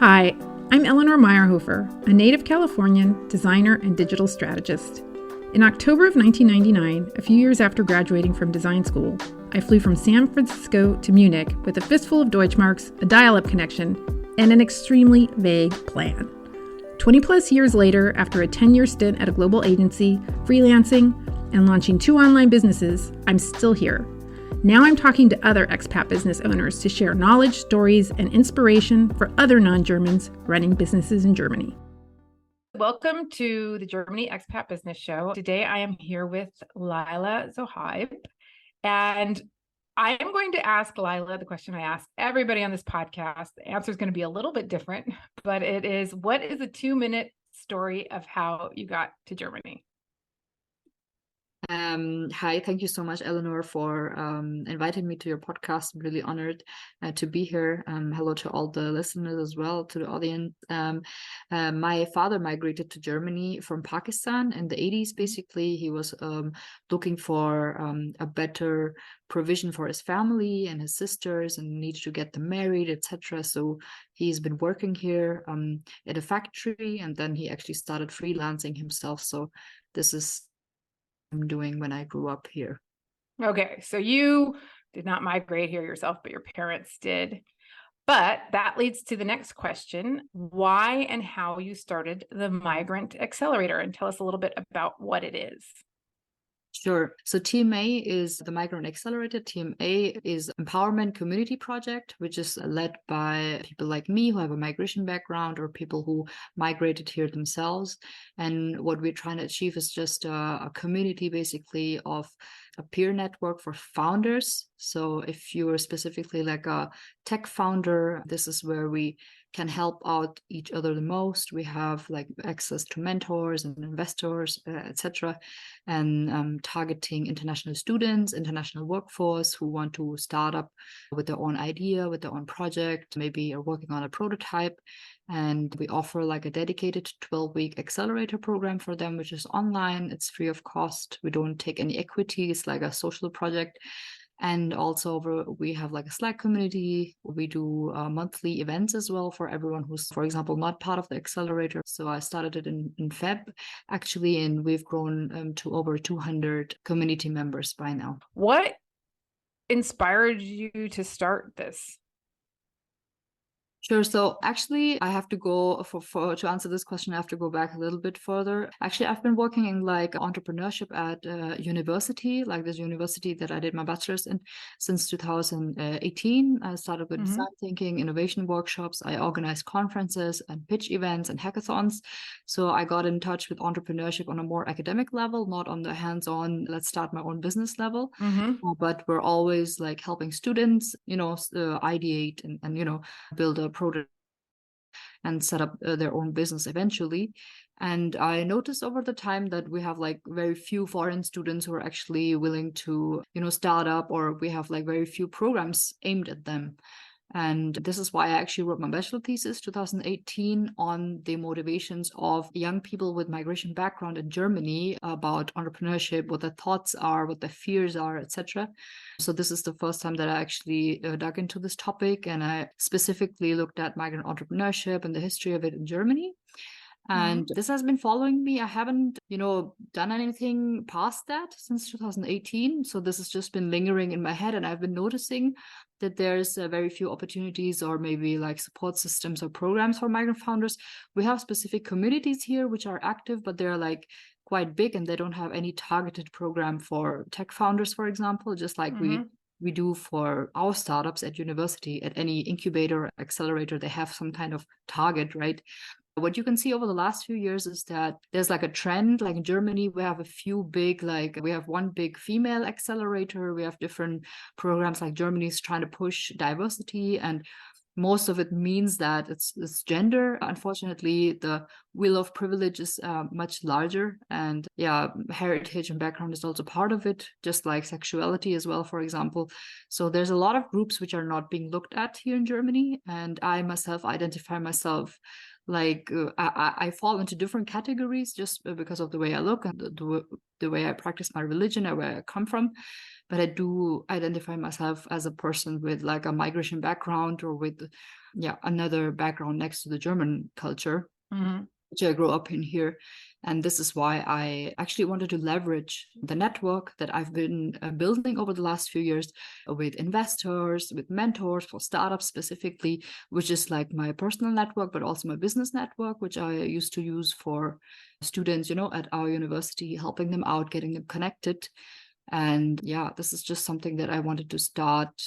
Hi, I'm Eleanor Meyerhofer, a native Californian, designer, and digital strategist. In October of 1999, a few years after graduating from design school, I flew from San Francisco to Munich with a fistful of Deutschmarks, a dial-up connection, and an extremely vague plan. 20 plus years later, after a 10-year stint at a global agency, freelancing, and launching 2 online businesses, I'm still here. Now I'm talking to other expat business owners to share knowledge, stories, and inspiration for other non-Germans running businesses in Germany. Welcome to the Germany Expat Business Show. Today I am here with Laila Zohaib, and I am going to ask Laila the question I ask everybody on this podcast. The answer is going to be a little bit different, but it is, what is a 2-minute story of how you got to Germany? Hi, thank you so much, Eleanor, for inviting me to your podcast. I'm really honored to be here. Hello to all the listeners as well, to the audience. My father migrated to Germany from Pakistan in the 80s. Basically, he was looking for a better provision for his family and his sisters, and needed to get them married, etc. So he's been working here at a factory, and then he actually started freelancing himself. So this is I'm doing when I grew up here. Okay, so you did not migrate here yourself, but your parents did. But that leads to the next question, why and how you started the Migrant Accelerator, and tell us a little bit about what it is. Sure. So TMA is the Migrant Accelerator. TMA is empowerment community project, which is led by people like me who have a migration background or people who migrated here themselves. And what we're trying to achieve is just a community basically of a peer network for founders. So if you're specifically like a tech founder, this is where we can help out each other the most. We have like access to mentors and investors, etc., and targeting international students, international workforce who want to start up with their own idea, with their own project, maybe are working on a prototype. And we offer like a dedicated 12-week accelerator program for them, which is online. It's free of cost. We don't take any equity. It's like a social project. And also we have like a Slack community. We do monthly events as well for everyone who's, for example, not part of the accelerator. So I started it in Feb, actually, and we've grown to over 200 community members by now. What inspired you to start this? Sure. So actually, I have to go to answer this question. I have to go back a little bit further. Actually, I've been working in like entrepreneurship at university, like this university that I did my bachelor's in since 2018. I started with design thinking, innovation workshops. I organized conferences and pitch events and hackathons. So I got in touch with entrepreneurship on a more academic level, not on the hands-on, let's start my own business level. But we're always like helping students, ideate and build a product and set up their own business eventually. And I noticed over the time that we have like very few foreign students who are actually willing to, start up, or we have like very few programs aimed at them. And this is why I actually wrote my bachelor thesis 2018 on the motivations of young people with migration background in Germany about entrepreneurship, what their thoughts are, what their fears are, etc. So this is the first time that I actually dug into this topic, and I specifically looked at migrant entrepreneurship and the history of it in Germany. And this has been following me. I haven't, done anything past that since 2018. So this has just been lingering in my head. And I've been noticing that there's very few opportunities or maybe like support systems or programs for migrant founders. We have specific communities here which are active, but they're like quite big and they don't have any targeted program for tech founders, for example, just like we do for our startups at university. At any incubator or accelerator, they have some kind of target, right? What you can see over the last few years is that there's like a trend. Like in Germany, we have a few big, we have one big female accelerator. We have different programs, like Germany's trying to push diversity, and most of it means that it's gender. Unfortunately, the wheel of privilege is much larger, and heritage and background is also part of it, just like sexuality as well, for example. So there's a lot of groups which are not being looked at here in Germany, and I myself identify myself like I fall into different categories just because of the way I look and the way I practice my religion and where I come from. but I do identify myself as a person with like a migration background or with another background next to the German culture, which I grew up in here. And this is why I actually wanted to leverage the network that I've been building over the last few years with investors, with mentors for startups specifically, which is like my personal network, but also my business network, which I used to use for students, at our university, helping them out, getting them connected. And this is just something that I wanted to start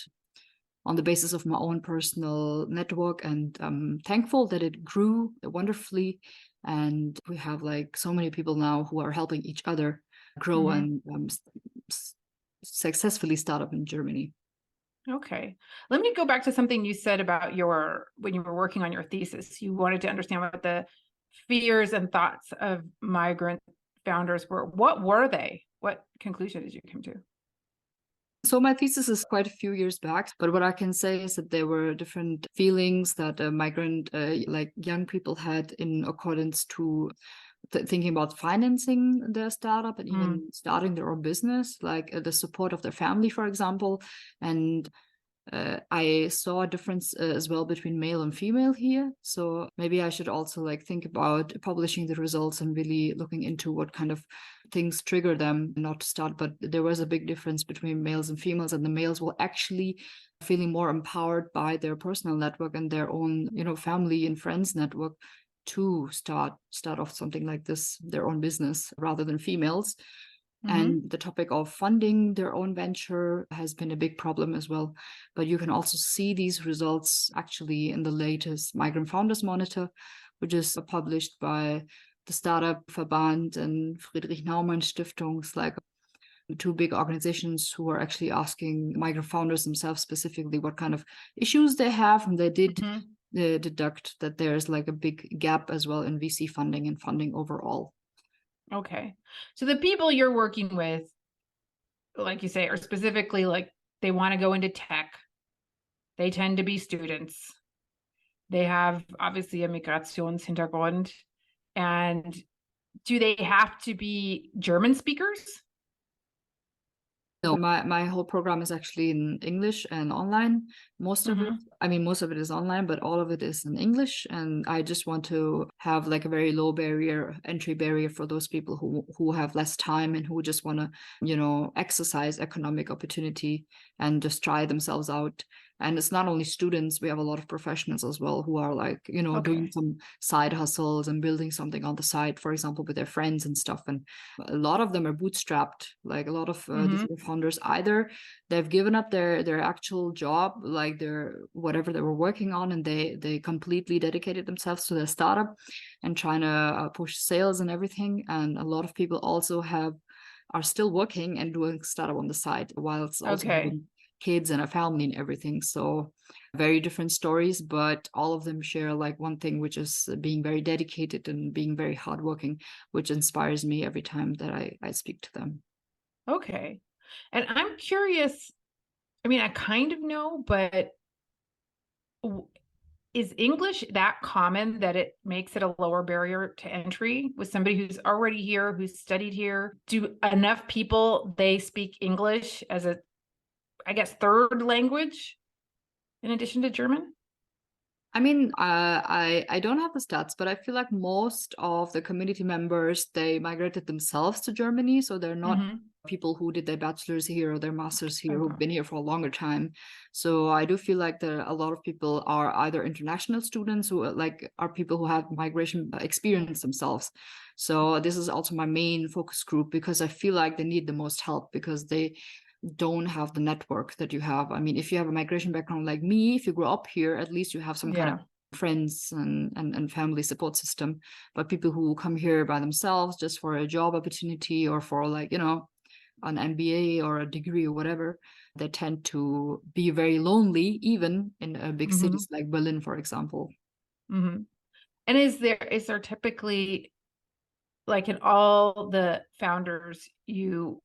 on the basis of my own personal network. And I'm thankful that it grew wonderfully. And we have like so many people now who are helping each other grow and successfully start up in Germany. Okay. Let me go back to something you said about when you were working on your thesis. You wanted to understand what the fears and thoughts of migrant founders were. What were they? What conclusion did you come to? So my thesis is quite a few years back, but what I can say is that there were different feelings that migrant, like young people had in accordance to thinking about financing their startup and even starting their own business, like the support of their family, for example. And I saw a difference as well between male and female here. So maybe I should also like think about publishing the results and really looking into what kind of things trigger them not to start. But there was a big difference between males and females, and the males were actually feeling more empowered by their personal network and their own, family and friends network to start off something like this, their own business, rather than females. And the topic of funding their own venture has been a big problem as well. But you can also see these results actually in the latest Migrant Founders Monitor, which is published by the Startup Verband and Friedrich Naumann Stiftung. It's like two big organizations who are actually asking migrant founders themselves specifically what kind of issues they have. And they did deduct that there's like a big gap as well in VC funding and funding overall. Okay. So the people you're working with, like you say, are specifically like they want to go into tech. They tend to be students. They have obviously a Migrationshintergrund. And do they have to be German speakers? No, my whole program is actually in English and online. Most of it is online, but all of it is in English. And I just want to have like a very low entry barrier for those people who have less time and who just want to, exercise economic opportunity and just try themselves out. And it's not only students, we have a lot of professionals as well who are like, doing some side hustles and building something on the side, for example, with their friends and stuff. And a lot of them are bootstrapped, like a lot of these founders, either they've given up their actual job, like their whatever they were working on, and they completely dedicated themselves to their startup and trying to push sales and everything. And a lot of people also are still working and doing startup on the side whilst also having kids and a family and everything. So very different stories, but all of them share like one thing, which is being very dedicated and being very hardworking, which inspires me every time that I speak to them. Okay. And I'm curious, I mean, I kind of know, but is English that common that it makes it a lower barrier to entry with somebody who's already here, who's studied here? Do enough people, they speak English as a, I guess, third language in addition to German? I mean, I don't have the stats, but I feel like most of the community members, they migrated themselves to Germany. So they're not people who did their bachelor's here or their master's here, who've been here for a longer time. So I do feel like a lot of people are either international students who are people who have migration experience themselves. So this is also my main focus group, because I feel like they need the most help because they don't have the network that you have. I mean, if you have a migration background like me, if you grew up here, at least you have some kind of friends and family support system. But people who come here by themselves just for a job opportunity or for an MBA or a degree or whatever, they tend to be very lonely, even in big cities like Berlin, for example. And is there typically, like in all the founders you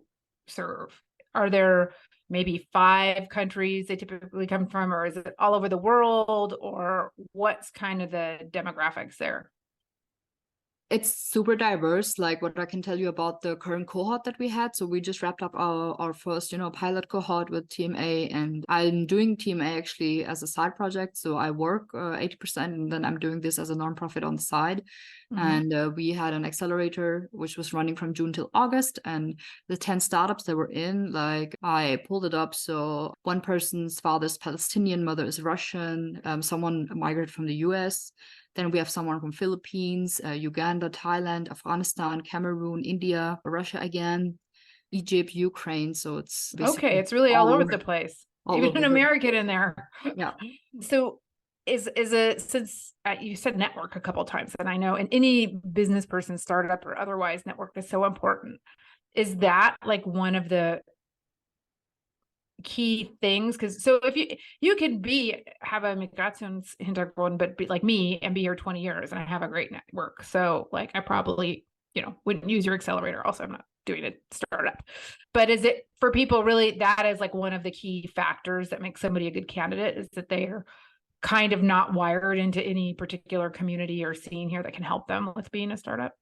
serve, are there maybe 5 countries they typically come from, or is it all over the world, or what's kind of the demographics there? It's super diverse. Like what I can tell you about the current cohort that we had. So we just wrapped up our first, pilot cohort with TMA, and I'm doing TMA actually as a side project. So I work 80%, and then I'm doing this as a nonprofit on the side. And we had an accelerator which was running from June till August, and the 10 startups that were in, like I pulled it up. So one person's father is Palestinian, mother is Russian, someone migrated from the US. Then we have someone from Philippines, Uganda, Thailand, Afghanistan, Cameroon, India, Russia again, Egypt, Ukraine. So it's basically okay, it's really all over the place. all Even over an American in there. Yeah. So is it, since you said network a couple of times, and I know in any business person, startup or otherwise, network is so important. Is that like one of the key things? Because so if you could have a Migrationshintergrund, but be like me and be here 20 years and I have a great network. So like I probably, wouldn't use your accelerator. Also, I'm not doing a startup. But is it for people really that is like one of the key factors that makes somebody a good candidate, is that they're kind of not wired into any particular community or scene here that can help them with being a startup?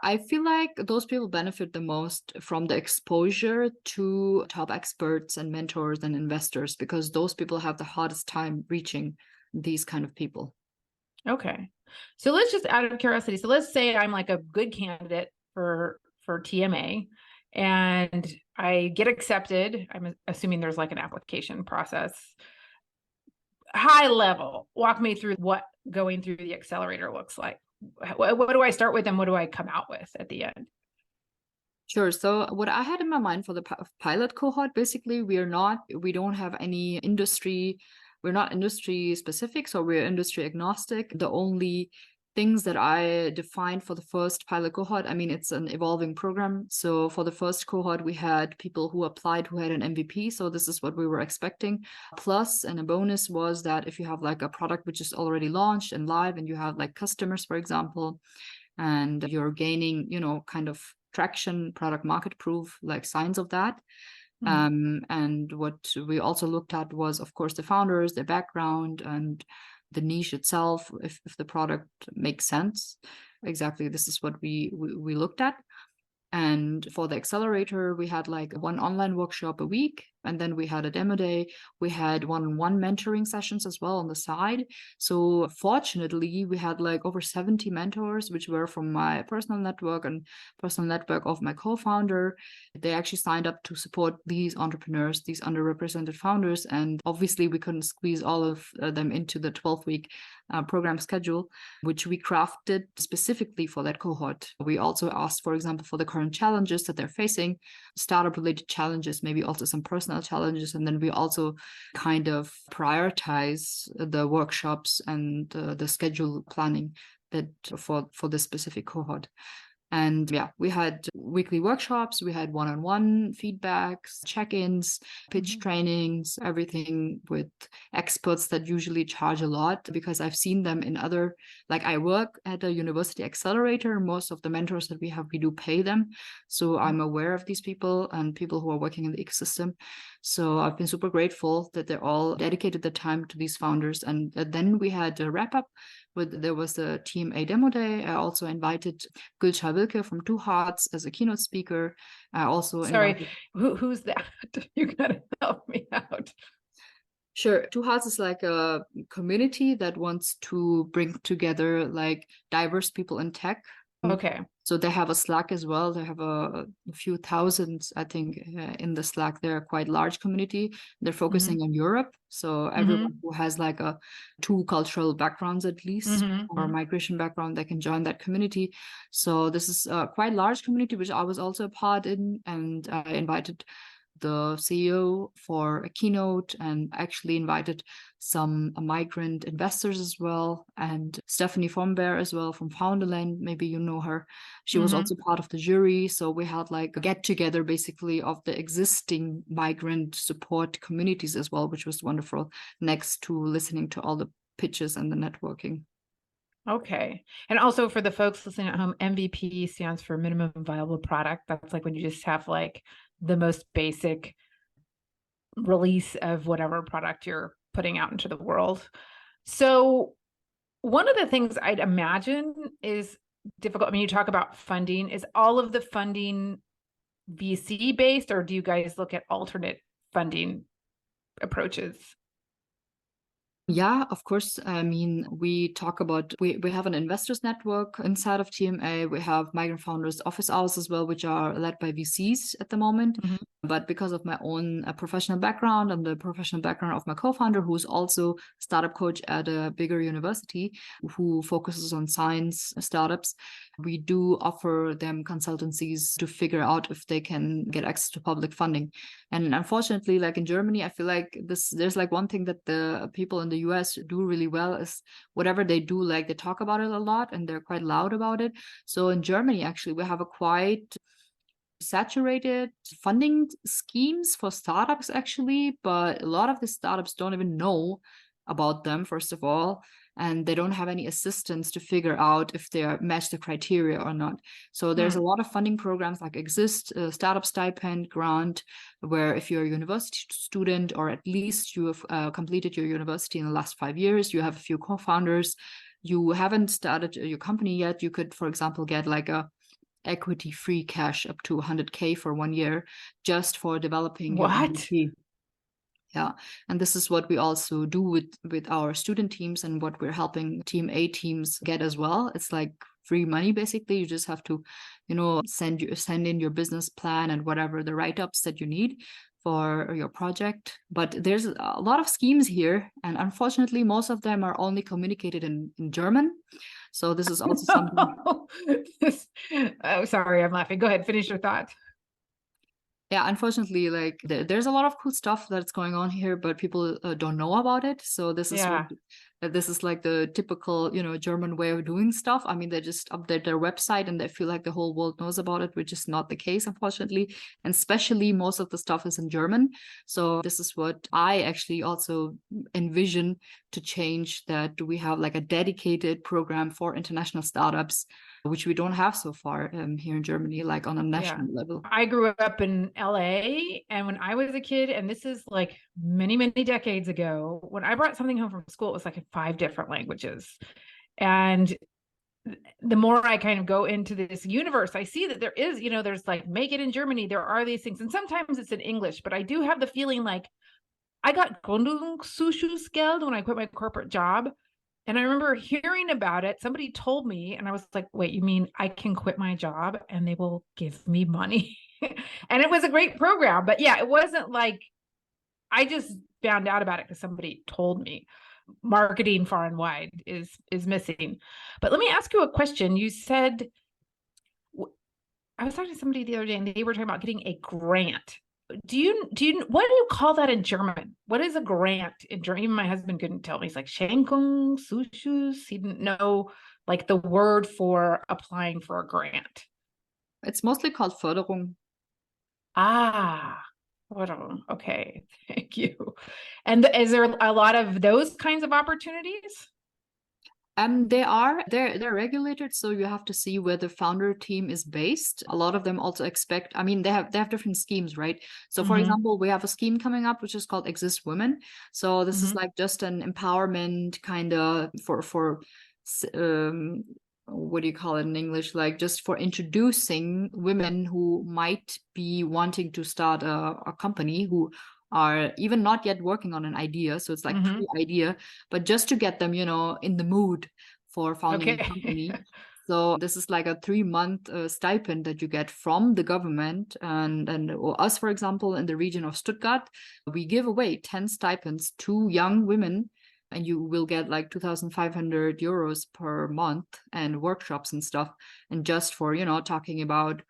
I feel like those people benefit the most from the exposure to top experts and mentors and investors, because those people have the hardest time reaching these kind of people. Okay. So let's just, out of curiosity, so let's say I'm like a good candidate for TMA and I get accepted. I'm assuming there's like an application process. High level, walk me through what going through the accelerator looks like. What do I start with and what do I come out with at the end? Sure. So what I had in my mind for the pilot cohort, basically, we don't have any industry. We're not industry specific, so we're industry agnostic. The only things that I defined for the first pilot cohort, I mean, it's an evolving program. So for the first cohort, we had people who applied who had an MVP. So this is what we were expecting. Plus, and a bonus was that if you have like a product which is already launched and live, and you have like customers, for example, and you're gaining, kind of traction, product market proof, like signs of that. And what we also looked at was, of course, the founders, their background, and the niche itself, if the product makes sense. Exactly, this is what we looked at. And for the accelerator, we had like one online workshop a week, and then we had a demo day. We had one-on-one mentoring sessions as well on the side. So fortunately, we had like over 70 mentors, which were from my personal network and personal network of my co-founder. They actually signed up to support these entrepreneurs, these underrepresented founders. And obviously, we couldn't squeeze all of them into the 12-week program schedule, which we crafted specifically for that cohort. We also asked, for example, for the current challenges that they're facing, startup related challenges, maybe also some personal challenges. And then we also kind of prioritize the workshops and the schedule planning that for this specific cohort. And yeah, we had weekly workshops, we had one-on-one feedbacks, check-ins, pitch trainings, everything with experts that usually charge a lot, because I've seen them in other, like I work at a university accelerator. Most of the mentors that we have, we do pay them. So I'm aware of these people and people who are working in the ecosystem. So I've been super grateful that they're all dedicated the time to these founders. And then we had a wrap up. There was the TMA demo day. I also invited Gülşah Wilke from Two Hearts as a keynote speaker. I also who's that? You gotta help me out. Sure. Two Hearts is like a community that wants to bring together like diverse people in tech. Okay. So they have a Slack as well. They have a few thousands, I think, in the Slack. They're a quite large community. They're focusing on Europe. So everyone who has like two cultural backgrounds at least, or migration background, they can join that community. So this is a quite large community, which I was also a part in. And I invited the CEO for a keynote, and actually invited some migrant investors as well, and Stephanie Fombear as well from Founderland. Maybe you know her. She was also part of the jury. So we had like a get together basically of the existing migrant support communities as well, which was wonderful, next to listening to all the pitches and the networking. Okay. And also for the folks listening at home, MVP stands for minimum viable product. That's like when you just have like the most basic release of whatever product you're putting out into the world. So one of the things I'd imagine is difficult? I mean, you talk about funding. Is all of the funding VC based, or do you guys look at alternate funding approaches? Yeah, of course. I mean, we talk about, we have an investors network inside of TMA. We have migrant founders office hours as well, which are led by VCs at the moment. Mm-hmm. But because of my own professional background and the professional background of my co-founder, who's also startup coach at a bigger university, who focuses on science startups, we do offer them consultancies to figure out if they can get access to public funding. And unfortunately, like in Germany, I feel like there's like one thing that the people in the US do really well is whatever they do, like they talk about it a lot and they're quite loud about it. So in Germany, actually, we have a quite saturated funding schemes for startups, actually, but a lot of the startups don't even know about them, first of all, and they don't have any assistance to figure out if they match the criteria or not. So there's a lot of funding programs like Exist, Startup Stipend, Grant, where if you're a university student or at least you have completed your university in the last 5 years, you have a few co-founders, you haven't started your company yet, you could, for example, get like a equity free cash up to 100K for 1 year just for developing your MVP. Yeah, and this is what we also do with our student teams and what we're helping Team A teams get as well. It's like free money, basically. You just have to, send in your business plan and whatever the write-ups that you need for your project. But there's a lot of schemes here, and unfortunately, most of them are only communicated in German. So this is also something. Oh, sorry, I'm laughing. Go ahead, finish your thought. Yeah, unfortunately, like there's a lot of cool stuff that's going on here, but people don't know about it. So this is this is like the typical, German way of doing stuff. I mean, they just update their website and they feel like the whole world knows about it, which is not the case, unfortunately. And especially most of the stuff is in German. So this is what I actually also envision to change, that we have like a dedicated program for international startups, which we don't have so far here in Germany, like on a national level. I grew up in LA, and when I was a kid, and this is like many, many decades ago, when I brought something home from school, it was like in 5 different languages. And the more I kind of go into this universe, I see that there is, there's like make it in Germany. There are these things. And sometimes it's in English, but I do have the feeling like I got Gründungszuschussgeld when I quit my corporate job. And I remember hearing about it. Somebody told me, and I was like, wait, you mean I can quit my job and they will give me money? And it was a great program. But yeah, it wasn't like I just found out about it because somebody told me. Marketing far and wide is missing. But let me ask you a question. You said, I was talking to somebody the other day and they were talking about getting a grant. What do you call that in German? What is a grant in German? Even my husband couldn't tell me. He's like Schenkung, Zuschuss. He didn't know like the word for applying for a grant. It's mostly called Förderung. Förderung. Okay, thank you. And is there a lot of those kinds of opportunities? They're regulated, so you have to see where the founder team is based. A lot of them also expect, I mean, they have different schemes, right? So for example, we have a scheme coming up which is called Exist Women. So this is like just an empowerment kind of for what do you call it in English? Like just for introducing women who might be wanting to start a company, who are even not yet working on an idea. So it's like pre-idea, but just to get them, in the mood for founding a company. So this is like a 3-month stipend that you get from the government. And us, for example, in the region of Stuttgart, we give away 10 stipends to young women, and you will get like 2,500 euros per month and workshops and stuff. And just for, talking about,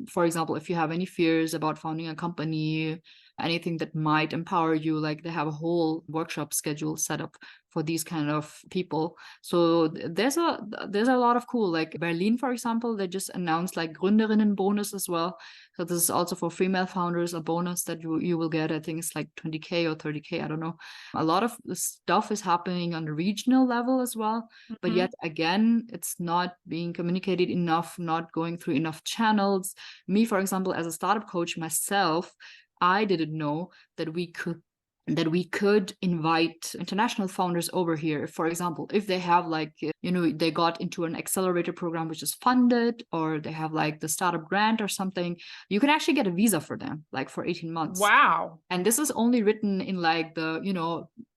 for example, if you have any fears about founding a company, anything that might empower you, like they have a whole workshop schedule set up for these kind of people. So there's a lot of cool, like Berlin, for example, they just announced like Gründerinnen bonus as well. So this is also for female founders, a bonus that you will get. I think it's like 20K or 30K, I don't know. A lot of stuff is happening on the regional level as well. But yet again, it's not being communicated enough, not going through enough channels. Me, for example, as a startup coach myself, I didn't know that we could that we could invite international founders over here. For example, if they have like, they got into an accelerator program which is funded, or they have like the startup grant or something, you can actually get a visa for them, like for 18 months. Wow. And this is only written in like the,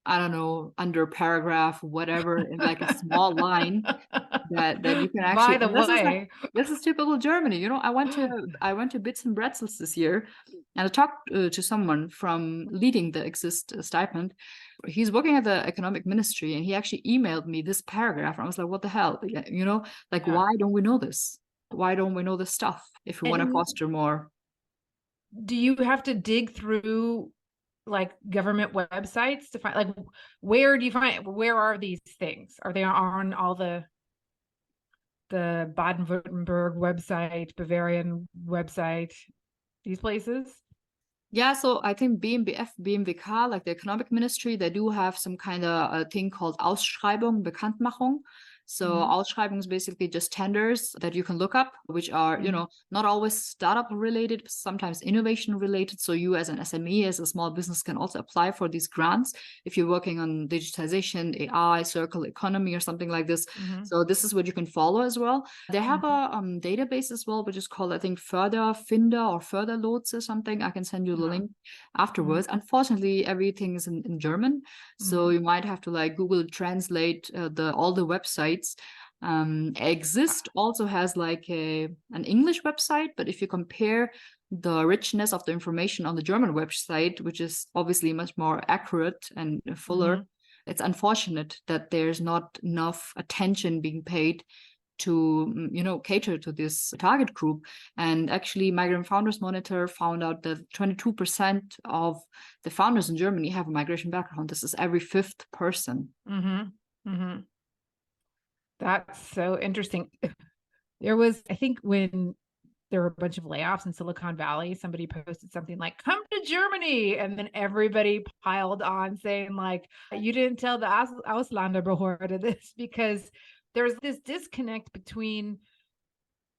I don't know, under paragraph, whatever, in like a small line that you can actually. By the way, this is typical Germany. I went to Bits and Pretzels this year, and I talked to someone from leading the Exist stipend. He's working at the economic ministry, and he actually emailed me this paragraph. And I was like, what the hell? Why don't we know this? Why don't we know this stuff if we want to foster more? Do you have to dig through like government websites to find, like, where are these things? Are they on all the Baden-Württemberg website, Bavarian website, these places? Yeah, so I think BMBF, BMWK, like the economic ministry, they do have some kind of a thing called Ausschreibung, Bekanntmachung. So Ausschreibung is basically just tenders that you can look up, which are, not always startup related, sometimes innovation related. So you as an SME, as a small business, can also apply for these grants if you're working on digitization, AI, circular economy, or something like this. So this is what you can follow as well. They have a database as well, which is called, I think, Förderfinder or Förderlotse or something. I can send you the link afterwards. Unfortunately, everything is in German. So you might have to like Google Translate all the websites. Exist also has like an English website, but if you compare the richness of the information on the German website, which is obviously much more accurate and fuller, it's unfortunate that there's not enough attention being paid to cater to this target group. And actually, Migrant Founders Monitor found out that 22% of the founders in Germany have a migration background. This is every fifth person. That's so interesting. There was, I think, when there were a bunch of layoffs in Silicon Valley, somebody posted something like, come to Germany. And then everybody piled on saying like, you didn't tell the Ausländerbehörde this, because there's this disconnect between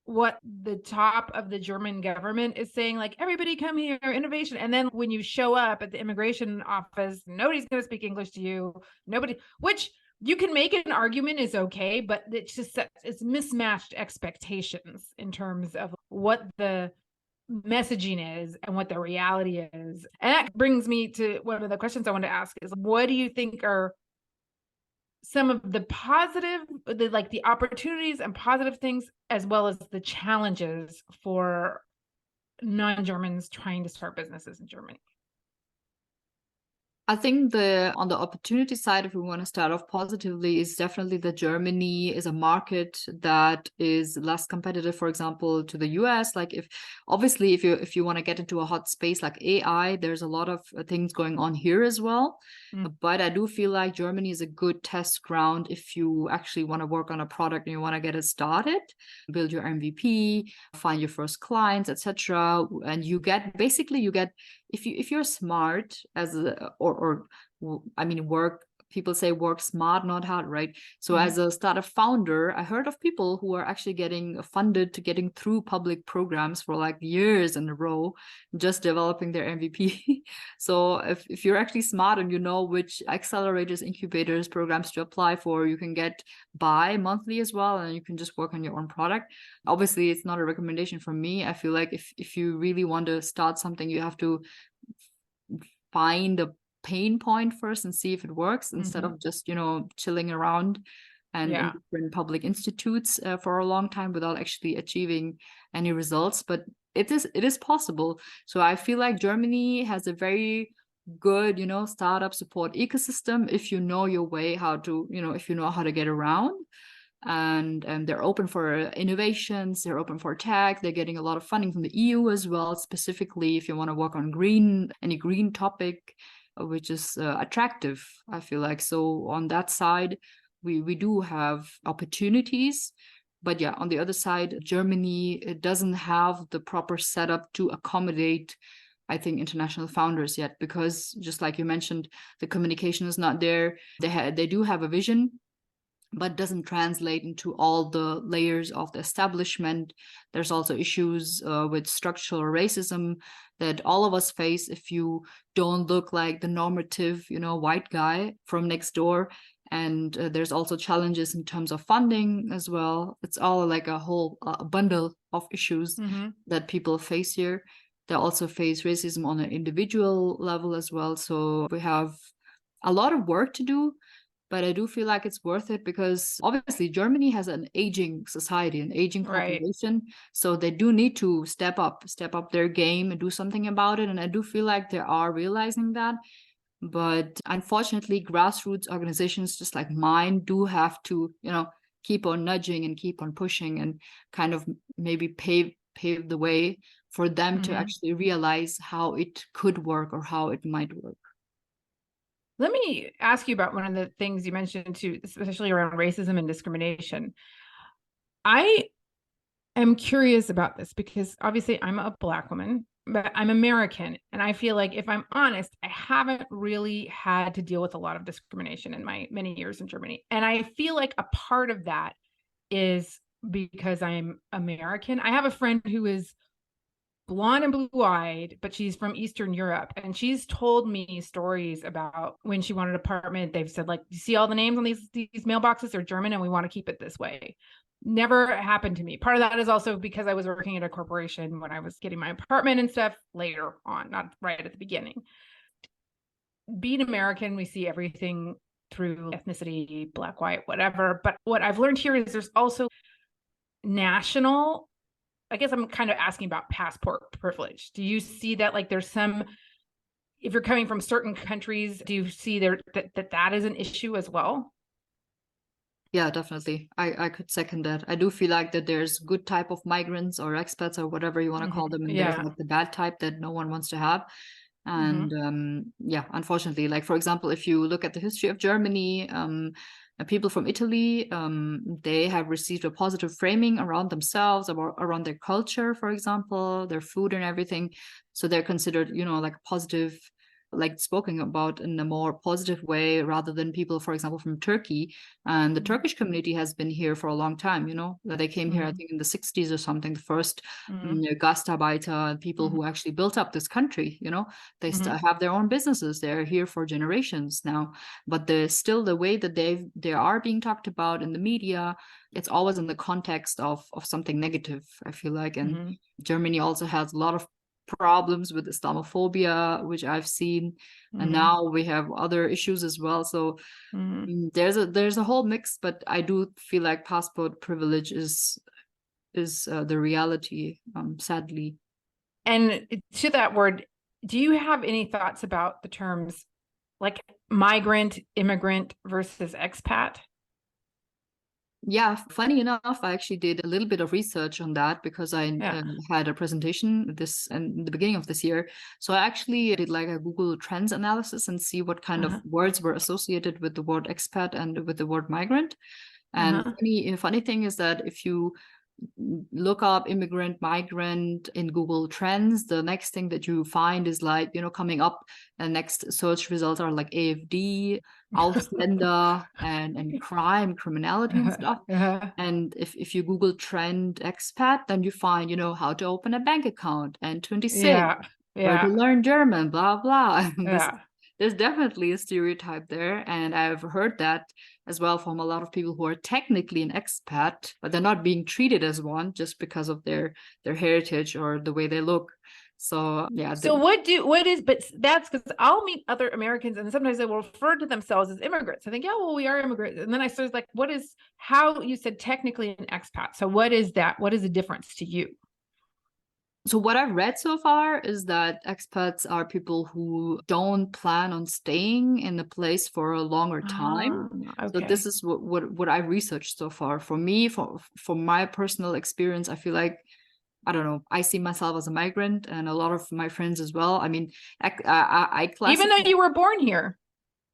what the top of the German government is saying, like, everybody come here, innovation. And then when you show up at the immigration office, nobody's going to speak English to you. Which you can make an argument is okay, but it's mismatched expectations in terms of what the messaging is and what the reality is. And that brings me to one of the questions I want to ask is, what do you think are some of the the opportunities and positive things, as well as the challenges for non-Germans trying to start businesses in Germany? I think on the opportunity side, if we want to start off positively, is definitely that Germany is a market that is less competitive, for example, to the US. Like if you want to get into a hot space like AI, there's a lot of things going on here as well. But I do feel like Germany is a good test ground if you actually want to work on a product and you want to get it started, build your MVP, find your first clients, etc. And you get if you're smart people say work smart, not hard, right? So as a startup founder, I heard of people who are actually getting funded to getting through public programs for like years in a row, just developing their MVP. So if you're actually smart and you know which accelerators, incubators, programs to apply for, you can get by monthly as well, and you can just work on your own product. Obviously, it's not a recommendation from me. I feel like if you really want to start something, you have to find a pain point first and see if it works, instead of just chilling around and in different public institutes for a long time without actually achieving any results. But it is possible. So I feel like Germany has a very good startup support ecosystem if you know your way, if you know how to get around. And they're open for innovations, they're open for tech, they're getting a lot of funding from the EU as well, specifically if you want to work on any green topic, which is attractive, I feel like. So on that side, we do have opportunities. But yeah, on the other side, Germany, it doesn't have the proper setup to accommodate, I think, international founders yet, because just like you mentioned, the communication is not there. They do have a vision, but doesn't translate into all the layers of the establishment. There's also issues with structural racism that all of us face if you don't look like the normative, white guy from next door. And there's also challenges in terms of funding as well. It's all like a whole bundle of issues that people face here. They also face racism on an individual level as well. So we have a lot of work to do, but I do feel like it's worth it because obviously Germany has an aging society, an aging population. Right. So they do need to step up their game and do something about it. And I do feel like they are realizing that. But unfortunately, grassroots organizations just like mine do have to, keep on nudging and keep on pushing and kind of maybe pave the way for them to actually realize how it could work or how it might work. Let me ask you about one of the things you mentioned too, especially around racism and discrimination. I am curious about this because obviously I'm a Black woman, but I'm American. And I feel like if I'm honest, I haven't really had to deal with a lot of discrimination in my many years in Germany. And I feel like a part of that is because I'm American. I have a friend who is blonde and blue-eyed, but she's from Eastern Europe. And she's told me stories about when she wanted an apartment. They've said, like, you see all the names on these mailboxes are German and we want to keep it this way. Never happened to me. Part of that is also because I was working at a corporation when I was getting my apartment and stuff later on, not right at the beginning. Being American, we see everything through ethnicity, Black, white, whatever. But what I've learned here is there's also national, I guess I'm kind of asking about passport privilege. Do you see that, like, there's some, if you're coming from certain countries, do you see that is an issue as well? Yeah, definitely. I could second that. I do feel like that there's good type of migrants or expats or whatever you want to call them. And there's like the bad type that no one wants to have. And unfortunately, like, for example, if you look at the history of Germany, people from Italy, they have received a positive framing around themselves, around their culture, for example, their food and everything. So they're considered, like positive, like spoken about in a more positive way rather than people, for example, from Turkey. And the Turkish community has been here for a long time, they came here, I think in the 60s or something, the first Gastarbeiter, people who actually built up this country, they still have their own businesses. They're here for generations now, but still the way that they are being talked about in the media, it's always in the context of something negative, I feel like. And Germany also has a lot of problems with Islamophobia, which I've seen, and now we have other issues as well. So there's a whole mix, but I do feel like passport privilege is the reality, sadly. And to that word, do you have any thoughts about the terms like migrant, immigrant versus expat? Yeah, funny enough, I actually did a little bit of research on that because I had a presentation in the beginning of this year. So I actually did like a Google Trends analysis and see what kind of words were associated with the word expat and with the word migrant. And funny thing is that if you look up immigrant, migrant in Google Trends, the next thing that you find is like, coming up, and next search results are like AFD, Ausländer, and criminality and stuff. And if you Google trend expat, then you find, how to open a bank account and 26, where to learn German, blah, blah. There's definitely a stereotype there. And I've heard that as well from a lot of people who are technically an expat, but they're not being treated as one just because of their heritage or the way they look. So yeah. So but that's because I'll meet other Americans and sometimes they will refer to themselves as immigrants. I think, yeah, well, we are immigrants. And then I started like, how you said technically an expat. So what is that? What is the difference to you? So what I've read so far is that expats are people who don't plan on staying in a place for a longer time. So this is what I've researched so far. For me, for my personal experience, I feel like, I don't know, I see myself as a migrant and a lot of my friends as well. I mean, I even though you were born here.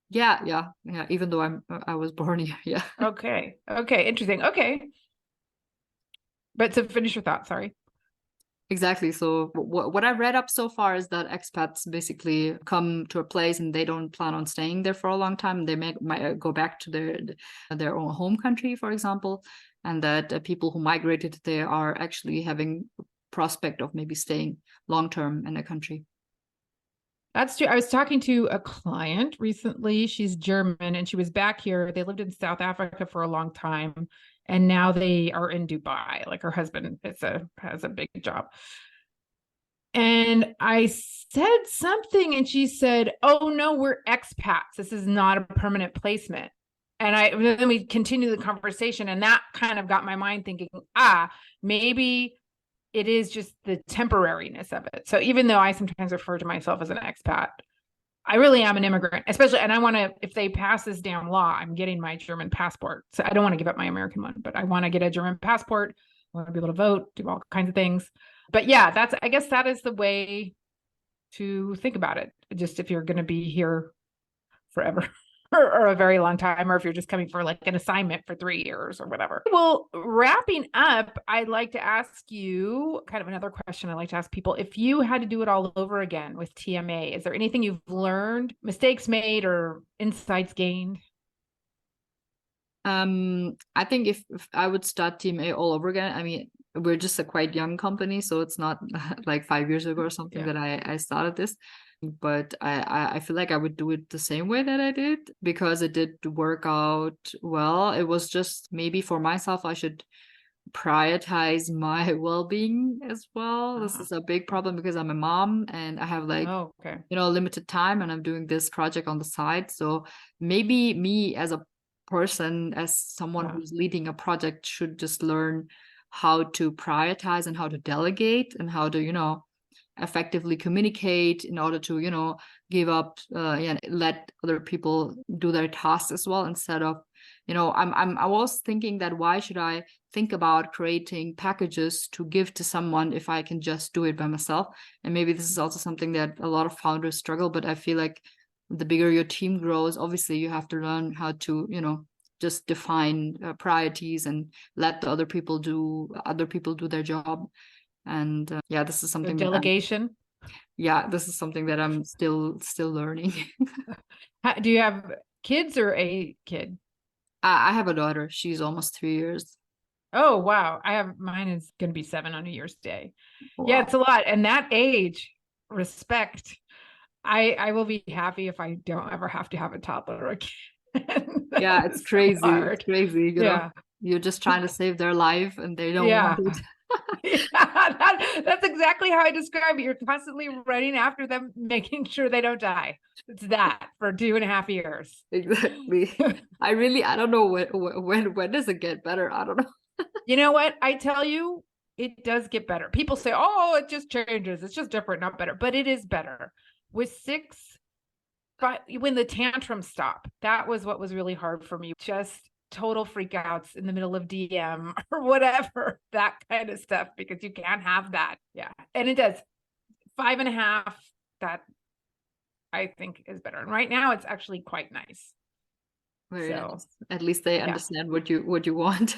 Yeah. Even though I was born here. Yeah. Okay. Interesting. Okay. But to finish your thought, sorry. Exactly. So what I've read up so far is that expats basically come to a place and they don't plan on staying there for a long time. They might go back to their own home country, for example, and that people who migrated there are actually having prospect of maybe staying long term in a country. That's true. I was talking to a client recently. She's German and she was back here. They lived in South Africa for a long time. And now they are in Dubai. Like her husband has a big job. And I said something and she said, "Oh no, we're expats. This is not a permanent placement." And then we continued the conversation, and that kind of got my mind thinking, maybe it is just the temporariness of it. So even though I sometimes refer to myself as an expat, I really am an immigrant, especially, and I want to, if they pass this damn law, I'm getting my German passport. So I don't want to give up my American one, but I want to get a German passport. I want to be able to vote, do all kinds of things. But yeah, I guess that is the way to think about it. Just if you're going to be here forever. Or a very long time, or if you're just coming for like an assignment for 3 years or whatever. Well, wrapping up, I'd like to ask you kind of another question I like to ask people. If you had to do it all over again with TMA, is there anything you've learned, mistakes made, or insights gained? I think if I would start TMA all over again, I mean, we're just a quite young company, so it's not like 5 years ago or something that I started this. But I feel like I would do it the same way that I did because it did work out well. It was just maybe for myself, I should prioritize my well-being as well. This is a big problem because I'm a mom and I have like, limited time and I'm doing this project on the side. So maybe me as a person, as someone who's leading a project, should just learn how to prioritize and how to delegate and how to, effectively communicate in order to give up let other people do their tasks as well, instead of I was thinking that why should I think about creating packages to give to someone if I can just do it by myself. And maybe this is also something that a lot of founders struggle, but I feel like the bigger your team grows, obviously you have to learn how to just define priorities and let the other people do their job. And this is something delegation. This is something that I'm still learning. Do you have kids or a kid? I have a daughter. She's almost 3 years. Oh, wow. Mine is going to be 7 on New Year's Day. Wow. Yeah, it's a lot. And that age, respect. I will be happy if I don't ever have to have a toddler again. Yeah, it's crazy. It's crazy. You're just trying to save their life and they don't want it. That's exactly how I describe it. You're constantly running after them, making sure they don't die. It's that for 2.5 years. Exactly. I don't know when does it get better? I don't know. You know what? I tell you, it does get better. People say, "Oh, it just changes. It's just different, not better." But it is better. With 6, but when the tantrums stop, that was what was really hard for me. Just total freakouts in the middle of DM or whatever, that kind of stuff, because you can't have that. Yeah. And it does. 5.5, that I think is better. And right now it's actually quite nice. Very nice. At least they understand what you want.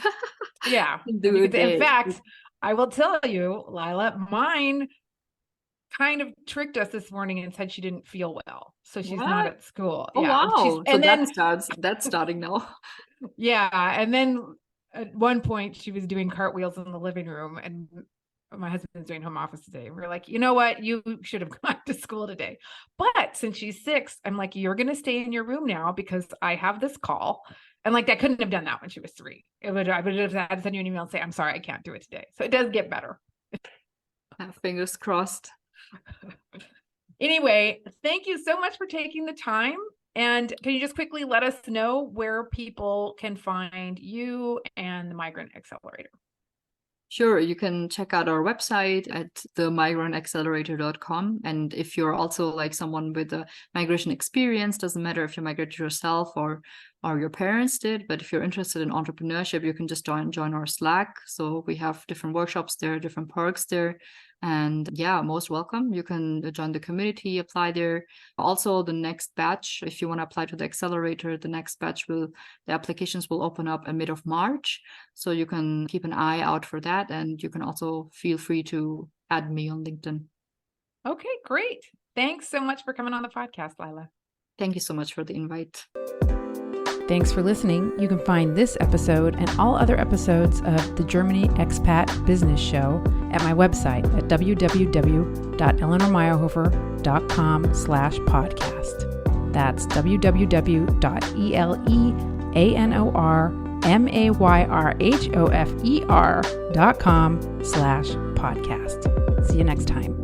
Yeah. In fact, I will tell you, Laila, mine kind of tricked us this morning and said she didn't feel well, so she's not at school. Oh, wow. So that's starting now. Yeah. And then at one point she was doing cartwheels in the living room, and my husband's doing home office today. We're like, you know what? You should have gone to school today. But since she's 6, I'm like, you're going to stay in your room now because I have this call. And like, I couldn't have done that when she was 3. I would have had to send you an email and say, I'm sorry, I can't do it today. So it does get better. Fingers crossed. Anyway, thank you so much for taking the time. And can you just quickly let us know where people can find you and the Migrant Accelerator? Sure, you can check out our website at themigrantaccelerator.com. And if you're also like someone with a migration experience, doesn't matter if you migrated yourself or your parents did, but if you're interested in entrepreneurship, you can just join our Slack. So we have different workshops there, different perks there. And most welcome. You can join the community, apply there. Also, the next batch, if you want to apply to the accelerator, the next batch the applications will open up in mid of March. So you can keep an eye out for that. And you can also feel free to add me on LinkedIn. Okay, great. Thanks so much for coming on the podcast, Laila. Thank you so much for the invite. Thanks for listening. You can find this episode and all other episodes of the Germany Expat Business Show at my website at www.eleanormayerhofer.com/podcast. That's www.eleanormayerhofer.com/podcast. See you next time.